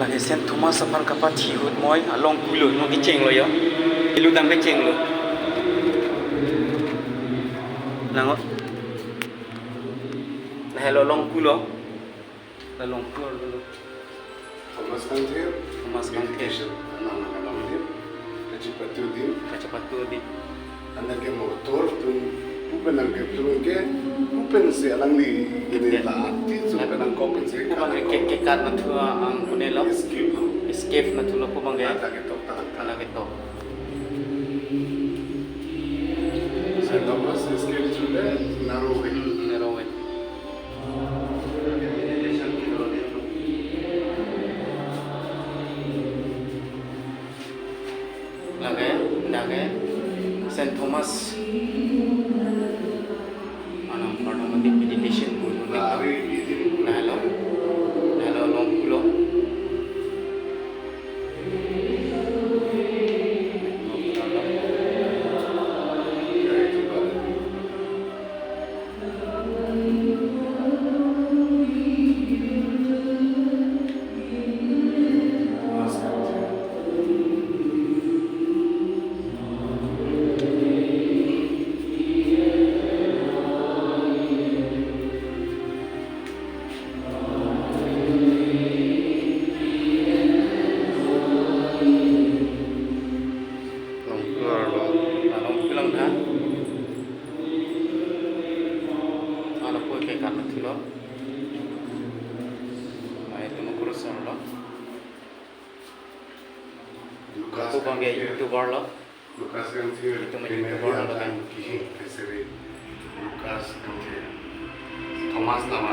lagi sen Thomas apar kapa thihut moi alongku lo no ki cheng lo yo ilu dang ke cheng lo lango na hello alongku lo alongku lo Thomas Kangthir kacepat tu di anda ke motor tu bukan ang ke tu ke bukan si alangli ini lah ti tu bukan ang kopen si ko bang ke kat na thua ang kunelo escape na thulo ko bang ada ke tok tak ala ke to saya Thomas escape sudah naruh nerowe lage Saint Thomas anang parliament meditation guru lari na hello alongku lo lo mai tu kurus lo aku bangga YouTuber lo Lukas kan sih itu YouTuber lo kan Lukas kan Thomas nama